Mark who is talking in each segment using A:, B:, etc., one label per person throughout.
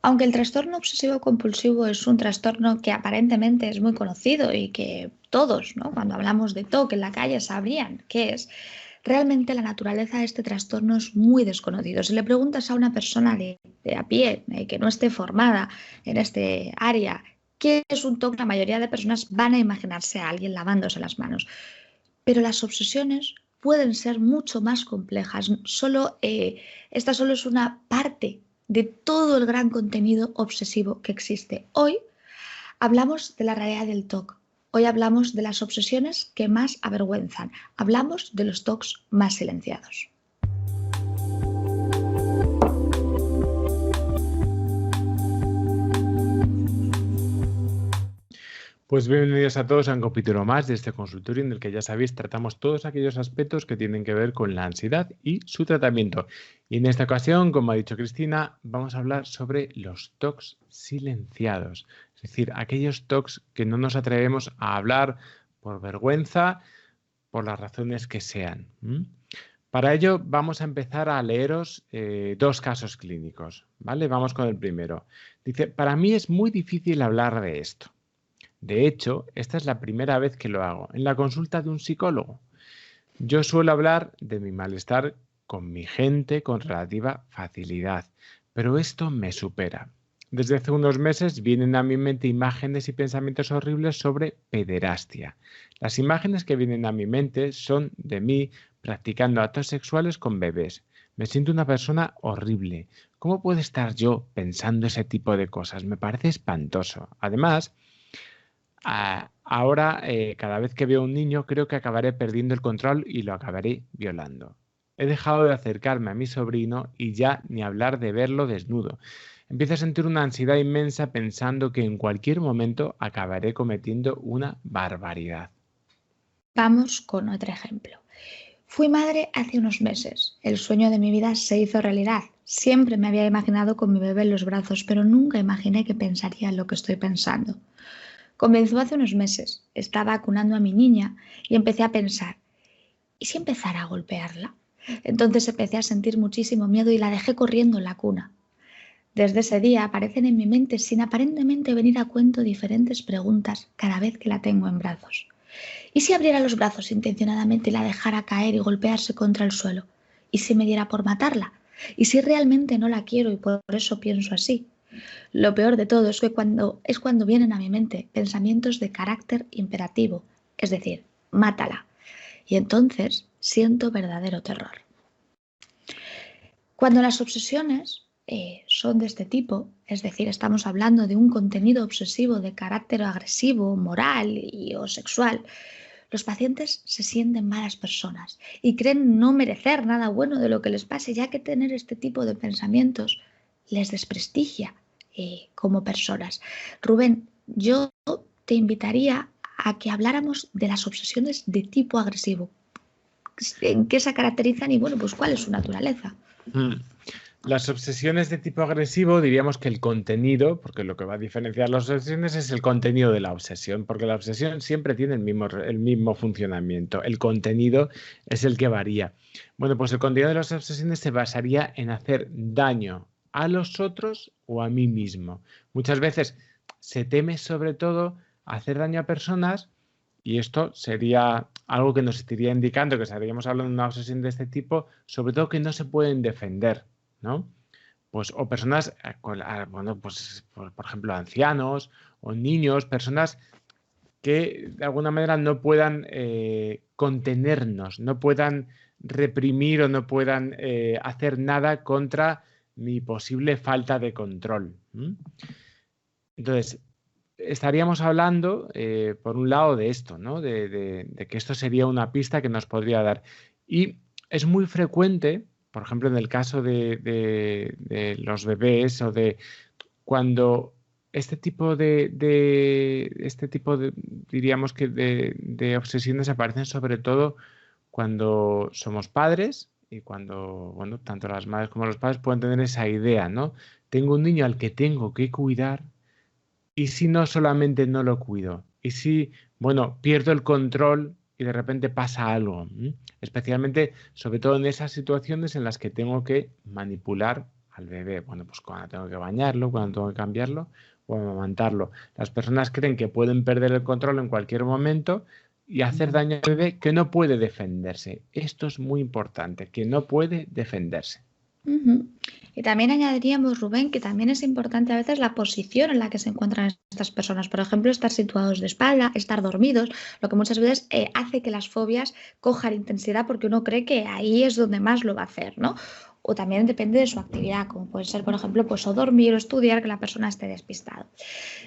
A: Aunque el trastorno obsesivo compulsivo es un trastorno que aparentemente es muy conocido y que todos, ¿no?, cuando hablamos de TOC en la calle sabrían qué es, realmente la naturaleza de este trastorno es muy desconocido. Si le preguntas a una persona de a pie, que no esté formada en este área, qué es un TOC, la mayoría de personas van a imaginarse a alguien lavándose las manos. Pero las obsesiones pueden ser mucho más complejas. Esta solo es una parte de todo el gran contenido obsesivo que existe. Hoy hablamos de la realidad del TOC. Hoy hablamos de las obsesiones que más avergüenzan. Hablamos de los TOCs más silenciados.
B: Pues bienvenidos a todos a un capítulo más de este consultorio en el que, ya sabéis, tratamos todos aquellos aspectos que tienen que ver con la ansiedad y su tratamiento. Y en esta ocasión, como ha dicho Cristina, vamos a hablar sobre los TOCs silenciados. Es decir, aquellos TOCs que no nos atrevemos a hablar por vergüenza, por las razones que sean. Para ello vamos a empezar a leeros dos casos clínicos, ¿vale? Vamos con el primero. Dice, para mí es muy difícil hablar de esto. De hecho, esta es la primera vez que lo hago, en la consulta de un psicólogo. Yo suelo hablar de mi malestar con mi gente con relativa facilidad, pero esto me supera. Desde hace unos meses vienen a mi mente imágenes y pensamientos horribles sobre pederastia. Las imágenes que vienen a mi mente son de mí practicando actos sexuales con bebés. Me siento una persona horrible. ¿Cómo puedo estar yo pensando ese tipo de cosas? Me parece espantoso. Además, ahora, cada vez que veo a un niño, creo que acabaré perdiendo el control y lo acabaré violando. He dejado de acercarme a mi sobrino y ya ni hablar de verlo desnudo. Empiezo a sentir una ansiedad inmensa pensando que en cualquier momento acabaré cometiendo una barbaridad.
A: Vamos con otro ejemplo. Fui madre hace unos meses. El sueño de mi vida se hizo realidad. Siempre me había imaginado con mi bebé en los brazos, pero nunca imaginé que pensaría en lo que estoy pensando. Comenzó hace unos meses. Estaba acunando a mi niña y empecé a pensar, ¿y si empezara a golpearla? Entonces empecé a sentir muchísimo miedo y la dejé corriendo en la cuna. Desde ese día aparecen en mi mente, sin aparentemente venir a cuento, diferentes preguntas cada vez que la tengo en brazos. ¿Y si abriera los brazos intencionadamente y la dejara caer y golpearse contra el suelo? ¿Y si me diera por matarla? ¿Y si realmente no la quiero y por eso pienso así? Lo peor de todo es que cuando vienen a mi mente pensamientos de carácter imperativo, es decir, mátala. Y entonces siento verdadero terror. Cuando las obsesiones son de este tipo, es decir, estamos hablando de un contenido obsesivo de carácter agresivo, moral o sexual, los pacientes se sienten malas personas y creen no merecer nada bueno de lo que les pase, ya que tener este tipo de pensamientos les desprestigia como personas. Rubén, yo te invitaría a que habláramos de las obsesiones de tipo agresivo. ¿En qué se caracterizan y, bueno, pues cuál es su naturaleza?
B: Las obsesiones de tipo agresivo, diríamos que el contenido, porque lo que va a diferenciar las obsesiones es el contenido de la obsesión, porque la obsesión siempre tiene el mismo funcionamiento. El contenido es el que varía. Bueno, pues el contenido de las obsesiones se basaría en hacer daño a los otros o a mí mismo. Muchas veces se teme sobre todo hacer daño a personas y esto sería algo que nos estaría indicando que estaríamos hablando de una obsesión de este tipo, sobre todo que no se pueden defender, ¿no? Pues, o personas, bueno, pues, por ejemplo, ancianos o niños, personas que de alguna manera no puedan contenernos, no puedan reprimir o no puedan hacer nada contra mi posible falta de control. Entonces, estaríamos hablando, por un lado, de esto, ¿no? De que esto sería una pista que nos podría dar. Y es muy frecuente, por ejemplo, en el caso de los bebés o de cuando este tipo diríamos que de obsesiones aparecen sobre todo cuando somos padres y cuando, bueno, tanto las madres como los padres pueden tener esa idea, ¿no? Tengo un niño al que tengo que cuidar. ¿Y si no solamente no lo cuido? ¿Y si, bueno, pierdo el control y de repente pasa algo? Especialmente, sobre todo en esas situaciones en las que tengo que manipular al bebé? Bueno, pues cuando tengo que bañarlo, cuando tengo que cambiarlo o amamantarlo. Las personas creen que pueden perder el control en cualquier momento y hacer daño al bebé que no puede defenderse. Esto es muy importante, que no puede defenderse.
A: Ujú. Y también añadiríamos, Rubén, que también es importante a veces la posición en la que se encuentran estas personas. Por ejemplo, estar situados de espalda, estar dormidos, lo que muchas veces hace que las fobias cojan intensidad porque uno cree que ahí es donde más lo va a hacer, ¿no? O también depende de su actividad, como puede ser, por ejemplo, pues o dormir o estudiar, que la persona esté despistada.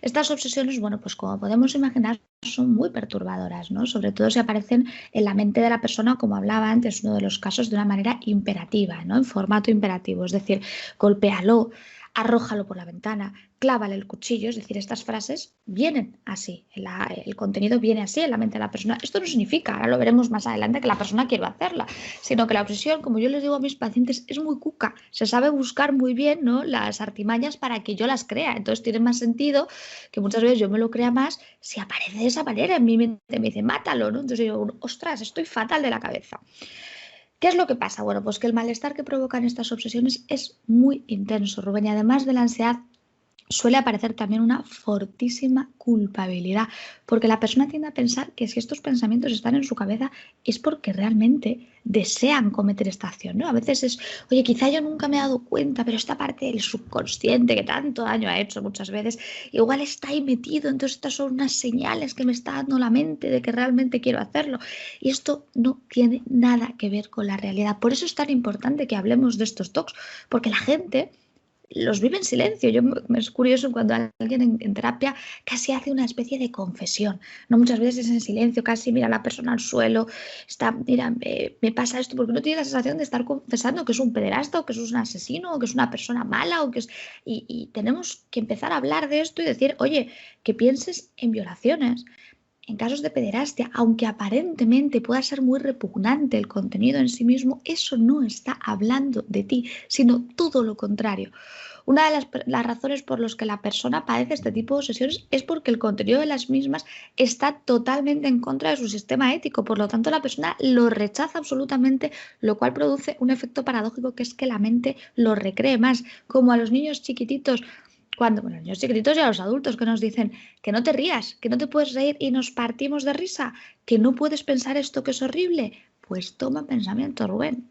A: Estas obsesiones, bueno, pues como podemos imaginar, son muy perturbadoras, ¿no? Sobre todo si aparecen en la mente de la persona, como hablaba antes, uno de los casos, de una manera imperativa, ¿no? En formato imperativo, es decir, golpéalo, arrójalo por la ventana, clávale el cuchillo, es decir, estas frases vienen así, el contenido viene así en la mente de la persona. Esto no significa, ahora lo veremos más adelante, que la persona quiera hacerla, sino que la obsesión, como yo les digo a mis pacientes, es muy cuca, se sabe buscar muy bien, ¿no?, las artimañas para que yo las crea, entonces tiene más sentido que muchas veces yo me lo crea más si aparece de esa manera en mi mente, me dice, mátalo, ¿no? Entonces yo digo, ostras, estoy fatal de la cabeza. ¿Qué es lo que pasa? Bueno, pues que el malestar que provocan estas obsesiones es muy intenso, Rubén, y además de la ansiedad suele aparecer también una fortísima culpabilidad, porque la persona tiende a pensar que si estos pensamientos están en su cabeza es porque realmente desean cometer esta acción, ¿no? A veces es, oye, quizá yo nunca me he dado cuenta, pero esta parte del subconsciente que tanto daño ha hecho muchas veces, igual está ahí metido, entonces estas son unas señales que me está dando la mente de que realmente quiero hacerlo. Y esto no tiene nada que ver con la realidad. Por eso es tan importante que hablemos de estos TOCs, porque la gente los vive en silencio. Me es curioso cuando alguien en terapia casi hace una especie de confesión, ¿no? Muchas veces es en silencio, casi mira a la persona al suelo, está, mira, me pasa esto, porque no tiene la sensación de estar confesando que es un pederasta o que es un asesino o que es una persona mala o que es... Y tenemos que empezar a hablar de esto y decir, oye, que pienses en violaciones, en casos de pederastia, aunque aparentemente pueda ser muy repugnante el contenido en sí mismo, eso no está hablando de ti, sino todo lo contrario. Una de las razones por las que la persona padece este tipo de obsesiones es porque el contenido de las mismas está totalmente en contra de su sistema ético. Por lo tanto, la persona lo rechaza absolutamente, lo cual produce un efecto paradójico, que es que la mente lo recree más, como a los niños chiquititos. Cuando, bueno, los niños chiquititos y a los adultos que nos dicen que no te rías, que no te puedes reír y nos partimos de risa, que no puedes pensar esto que es horrible, pues toma pensamiento, Rubén.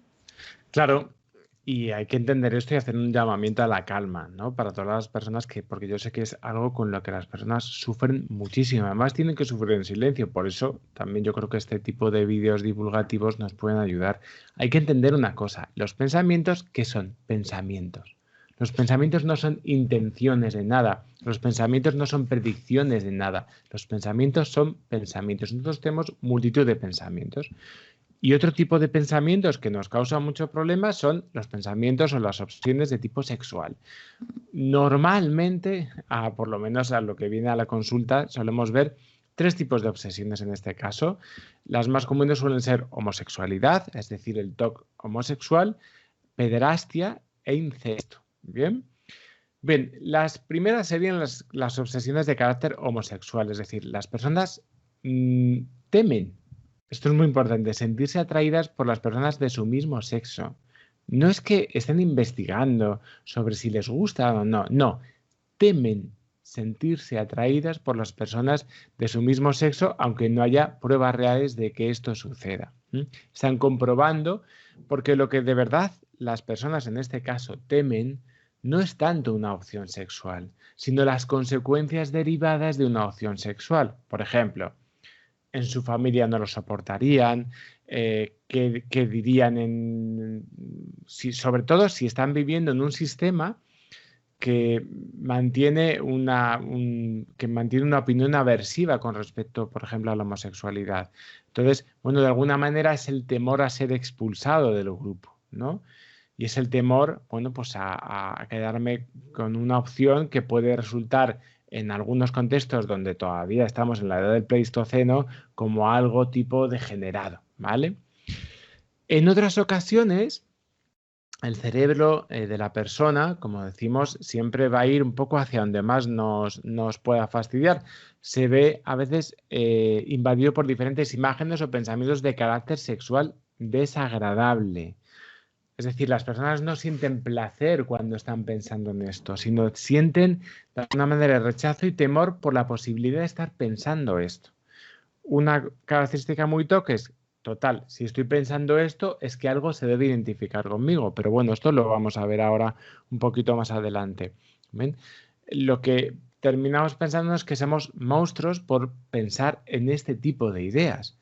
B: Claro, y hay que entender esto y hacer un llamamiento a la calma, ¿no? Para todas las personas porque yo sé que es algo con lo que las personas sufren muchísimo. Además, tienen que sufrir en silencio. Por eso también yo creo que este tipo de vídeos divulgativos nos pueden ayudar. Hay que entender una cosa, los pensamientos, ¿qué son? Pensamientos. Los pensamientos no son intenciones de nada. Los pensamientos no son predicciones de nada. Los pensamientos son pensamientos. Nosotros tenemos multitud de pensamientos. Y otro tipo de pensamientos que nos causan muchos problemas son los pensamientos o las opciones de tipo sexual. Normalmente, por lo menos a lo que viene a la consulta, solemos ver tres tipos de obsesiones en este caso. Las más comunes suelen ser homosexualidad, es decir, el TOC homosexual, pederastia e incesto. Bien. Bien, las primeras serían las obsesiones de carácter homosexual, es decir, las personas temen, esto es muy importante, sentirse atraídas por las personas de su mismo sexo. No es que estén investigando sobre si les gusta o no, no, temen sentirse atraídas por las personas de su mismo sexo, aunque no haya pruebas reales de que esto suceda. Están comprobando porque lo que de verdad las personas en este caso temen no es tanto una opción sexual, sino las consecuencias derivadas de una opción sexual. Por ejemplo, en su familia no lo soportarían, qué dirían sobre todo si están viviendo en un sistema que mantiene que mantiene una opinión aversiva con respecto, por ejemplo, a la homosexualidad. Entonces, bueno, de alguna manera es el temor a ser expulsado del grupo, ¿no? Y es el temor, bueno, pues a quedarme con una opción que puede resultar en algunos contextos donde todavía estamos en la edad del Pleistoceno como algo tipo degenerado, ¿vale? En otras ocasiones, el cerebro de la persona, como decimos, siempre va a ir un poco hacia donde más nos pueda fastidiar. Se ve a veces invadido por diferentes imágenes o pensamientos de carácter sexual desagradable. Es decir, las personas no sienten placer cuando están pensando en esto, sino sienten de alguna manera rechazo y temor por la posibilidad de estar pensando esto. Una característica muy toque es, total, si estoy pensando esto es que algo se debe identificar conmigo, pero bueno, esto lo vamos a ver ahora un poquito más adelante. ¿Ven? Lo que terminamos pensando es que somos monstruos por pensar en este tipo de ideas.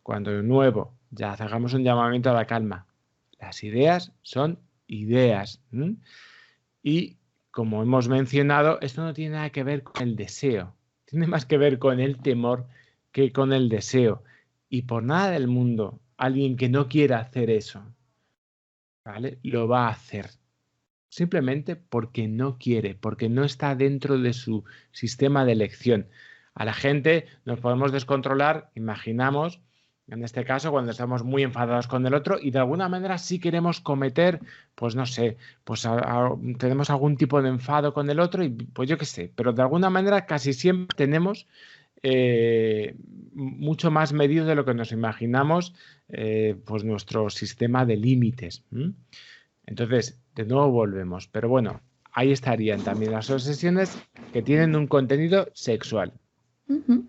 B: Cuando de nuevo ya hagamos un llamamiento a la calma, las ideas son ideas. Y como hemos mencionado, esto no tiene nada que ver con el deseo, tiene más que ver con el temor que con el deseo. Y por nada del mundo, alguien que no quiera hacer eso, ¿vale? Lo va a hacer. Simplemente porque no quiere, porque no está dentro de su sistema de elección. A la gente nos podemos descontrolar, imaginamos, en este caso, cuando estamos muy enfadados con el otro y de alguna manera sí queremos cometer, pues no sé, pues tenemos algún tipo de enfado con el otro y pues yo qué sé, pero de alguna manera casi siempre tenemos mucho más medido de lo que nos imaginamos, pues nuestro sistema de límites. Entonces, de nuevo volvemos, pero bueno, ahí estarían también las obsesiones que tienen un contenido sexual.
A: Ujú.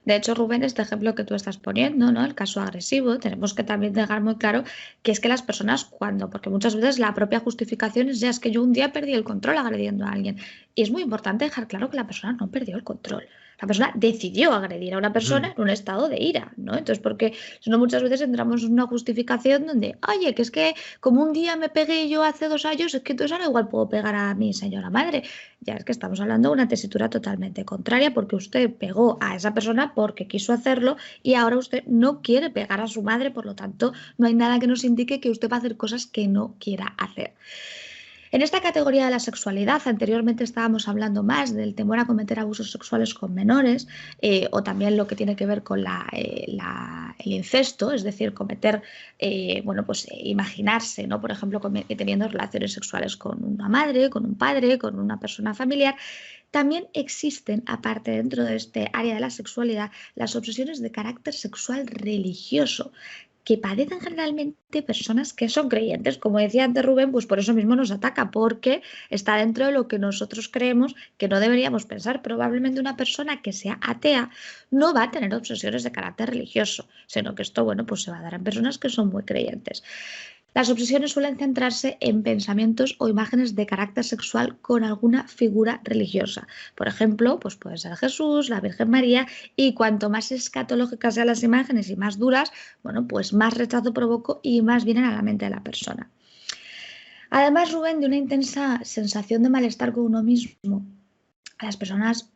A: De hecho, Rubén, este ejemplo que tú estás poniendo, ¿no? El caso agresivo, tenemos que también dejar muy claro que es que las personas cuando, porque muchas veces la propia justificación es ya es que yo un día perdí el control agrediendo a alguien. Y es muy importante dejar claro que la persona no perdió el control. La persona decidió agredir a una persona
B: Ujú.
A: en un estado de ira, ¿no? Entonces, porque si no, muchas veces entramos en una justificación donde, oye, que es que como un día me pegué yo hace 2 años, es que entonces ahora igual puedo pegar a mi señora madre. Ya es que estamos hablando de una tesitura totalmente contraria porque usted pegó a esa persona porque quiso hacerlo y ahora usted no quiere pegar a su madre, por lo tanto, no hay nada que nos indique que usted va a hacer cosas que no quiera hacer. En esta categoría de la sexualidad, anteriormente estábamos hablando más del temor a cometer abusos sexuales con menores o también lo que tiene que ver con el incesto, es decir, cometer, bueno, pues imaginarse, ¿no? Por ejemplo, teniendo relaciones sexuales con una madre, con un padre, con una persona familiar. También existen, aparte dentro de este área de la sexualidad, las obsesiones de carácter sexual religioso, que padecen generalmente personas que son creyentes. Como decía antes Rubén, pues por eso mismo nos ataca, porque está dentro de lo que nosotros creemos que no deberíamos pensar. Probablemente una persona que sea atea no va a tener obsesiones de carácter religioso, sino que esto, bueno, pues se va a dar en personas que son muy creyentes. Las obsesiones suelen centrarse en pensamientos o imágenes de carácter sexual con alguna figura religiosa. Por ejemplo, pues puede ser Jesús, la Virgen María, y cuanto más escatológicas sean las imágenes y más duras, bueno, pues más rechazo provoco y más vienen a la mente de la persona. Además, Rubén, de una intensa sensación de malestar con uno mismo, las personas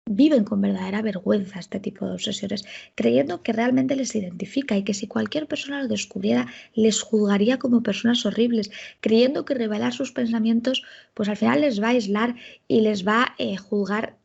A: viven con verdadera vergüenza este tipo de obsesiones, creyendo que realmente les identifica y que si cualquier persona lo descubriera, les juzgaría como personas horribles, creyendo que revelar sus pensamientos, pues al final les va a aislar y les va a juzgar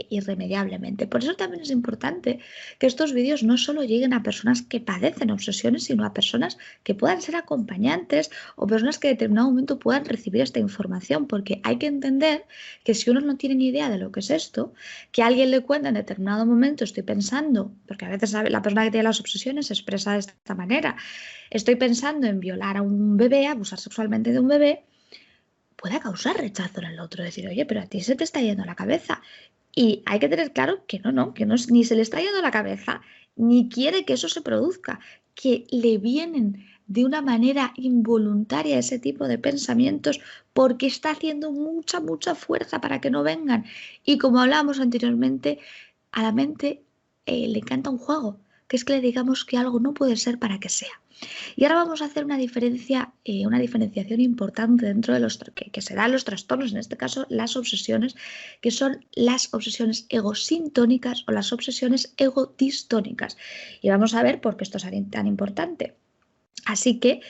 A: irremediablemente. Por eso también es importante que estos vídeos no solo lleguen a personas que padecen obsesiones, sino a personas que puedan ser acompañantes o personas que en determinado momento puedan recibir esta información, porque hay que entender que si uno no tiene ni idea de lo que es esto, que alguien le cuenta en determinado momento, estoy pensando, porque a veces la persona que tiene las obsesiones se expresa de esta manera, estoy pensando en violar a un bebé, abusar sexualmente de un bebé, puede causar rechazo en el otro, decir, oye, pero a ti se te está yendo la cabeza. Y hay que tener claro que no, ni se le está yendo la cabeza, ni quiere que eso se produzca, que le vienen de una manera involuntaria ese tipo de pensamientos porque está haciendo mucha fuerza para que no vengan. Y como hablábamos anteriormente, a la mente le encanta un juego, que es que le digamos que algo no puede ser para que sea. Y ahora vamos a hacer una diferenciación importante dentro de los que se dan los trastornos, en este caso las obsesiones, que son las obsesiones egosintónicas o las obsesiones egodistónicas. Y vamos a ver por qué esto es tan importante. Así que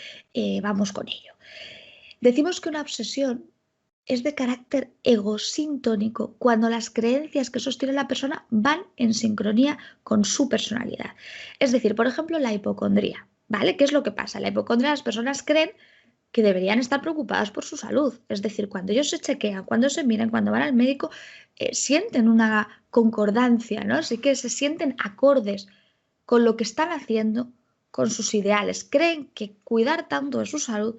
A: vamos con ello. Decimos que una obsesión es de carácter egosintónico cuando las creencias que sostiene la persona van en sincronía con su personalidad. Es decir, por ejemplo, la hipocondría. ¿Vale? ¿Qué es lo que pasa? La hipocondría, las personas creen que deberían estar preocupadas por su salud. Es decir, cuando ellos se chequean, cuando se miran, cuando van al médico, sienten una concordancia, ¿no? Así que se sienten acordes con lo que están haciendo, con sus ideales. Creen que cuidar tanto de su salud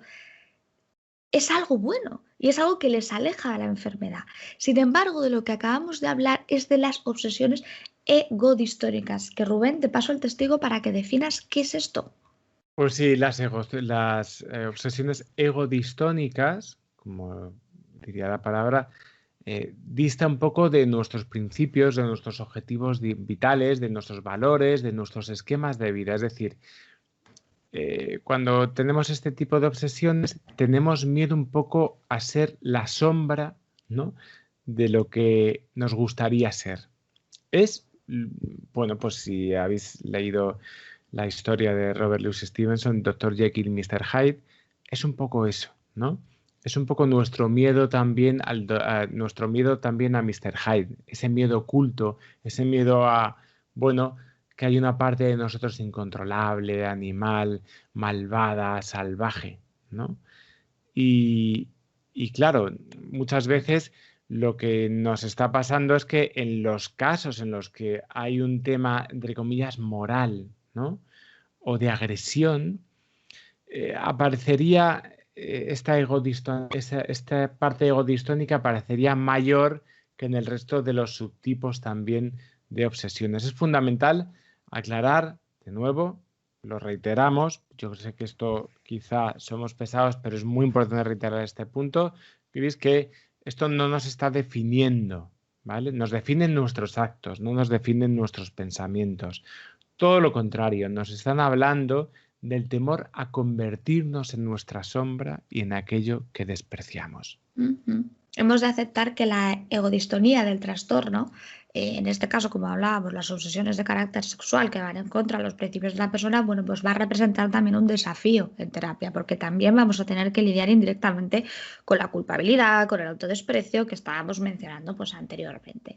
A: es algo bueno y es algo que les aleja de la enfermedad. Sin embargo, de lo que acabamos de hablar es de las obsesiones egodistónicas, que Rubén, te paso el testigo para que definas qué es esto.
B: Pues sí, las obsesiones egodistónicas, como diría la palabra, dista un poco de nuestros principios, de nuestros objetivos vitales, de nuestros valores, de nuestros esquemas de vida. Es decir, cuando tenemos este tipo de obsesiones, tenemos miedo un poco a ser la sombra, ¿no?, de lo que nos gustaría ser. Bueno, pues si habéis leído la historia de Robert Louis Stevenson, Dr. Jekyll y Mr. Hyde, es un poco eso, ¿no? Es un poco nuestro miedo también nuestro miedo también a Mr. Hyde, ese miedo oculto, ese miedo a, bueno, que hay una parte de nosotros incontrolable, animal, malvada, salvaje, ¿no? Y, y claro, muchas veces lo que nos está pasando es que en los casos en los que hay un tema, entre comillas, moral, ¿no?, o de agresión, aparecería esta parte egodistónica aparecería mayor que en el resto de los subtipos también de obsesiones. Es fundamental aclarar, de nuevo, lo reiteramos, yo sé que esto quizá somos pesados, pero es muy importante reiterar este punto, que es que esto no nos está definiendo, ¿vale? Nos definen nuestros actos, no nos definen nuestros pensamientos. Todo lo contrario, nos están hablando del temor a convertirnos en nuestra sombra y en aquello que despreciamos.
A: Hemos de aceptar que la egodistonía del trastorno, en este caso, como hablábamos, las obsesiones de carácter sexual que van en contra de los principios de la persona, bueno, pues va a representar también un desafío en terapia, porque también vamos a tener que lidiar indirectamente con la culpabilidad, con el autodesprecio que estábamos mencionando pues anteriormente.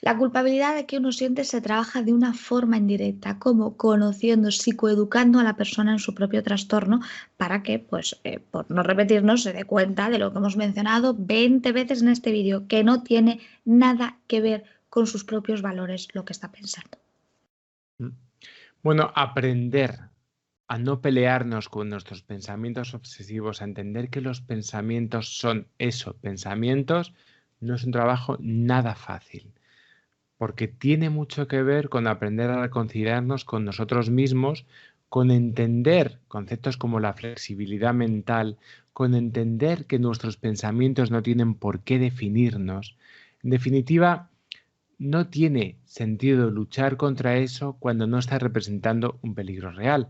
A: La culpabilidad de que uno siente se trabaja de una forma indirecta, como conociendo, psicoeducando a la persona en su propio trastorno para que, pues, por no repetirnos, se dé cuenta de lo que hemos mencionado 20 veces en este vídeo, que no tiene nada que ver con sus propios valores lo que está pensando.
B: Bueno, aprender a no pelearnos con nuestros pensamientos obsesivos, a entender que los pensamientos son eso, pensamientos, no es un trabajo nada fácil, porque tiene mucho que ver con aprender a reconciliarnos con nosotros mismos, con entender conceptos como la flexibilidad mental, con entender que nuestros pensamientos no tienen por qué definirnos. En definitiva, no tiene sentido luchar contra eso cuando no está representando un peligro real,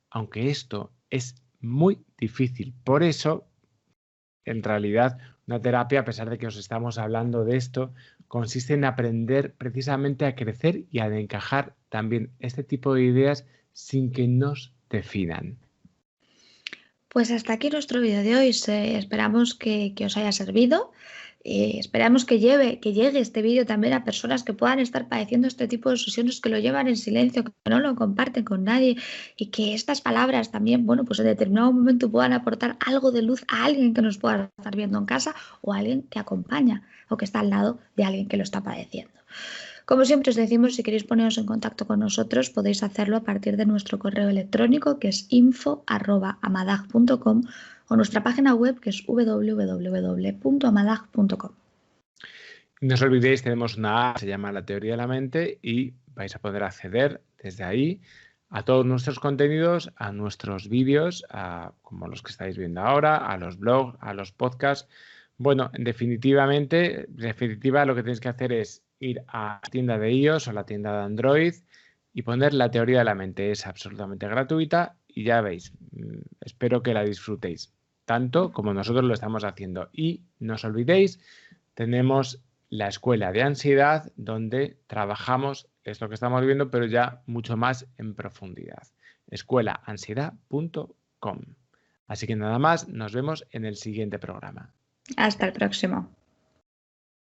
B: aunque esto es muy difícil. Por eso, en realidad, una terapia, a pesar de que os estamos hablando de esto, consiste en aprender precisamente a crecer y a encajar también este tipo de ideas sin que nos definan.
A: Pues hasta aquí nuestro vídeo de hoy. Esperamos que os haya servido. Esperamos que llegue este vídeo también a personas que puedan estar padeciendo este tipo de obsesiones, que lo llevan en silencio, que no lo comparten con nadie y que estas palabras también, bueno, pues en determinado momento puedan aportar algo de luz a alguien que nos pueda estar viendo en casa o a alguien que acompaña o que está al lado de alguien que lo está padeciendo. Como siempre os decimos, si queréis poneros en contacto con nosotros, podéis hacerlo a partir de nuestro correo electrónico, que es info@amadag.com, o nuestra página web, que es www.amadag.com.
B: No os olvidéis, tenemos una app, se llama La Teoría de la Mente, y vais a poder acceder desde ahí a todos nuestros contenidos, a nuestros vídeos, como los que estáis viendo ahora, a los blogs, a los podcasts. Bueno, en definitiva, lo que tenéis que hacer es ir a la tienda de iOS o la tienda de Android y poner La Teoría de la Mente. Es absolutamente gratuita y ya veis, espero que la disfrutéis, tanto como nosotros lo estamos haciendo. Y no os olvidéis, tenemos la escuela de ansiedad, donde trabajamos esto que estamos viendo, pero ya mucho más en profundidad. escuelaansiedad.com. Así que nada más, nos vemos en el siguiente programa.
A: Hasta el próximo.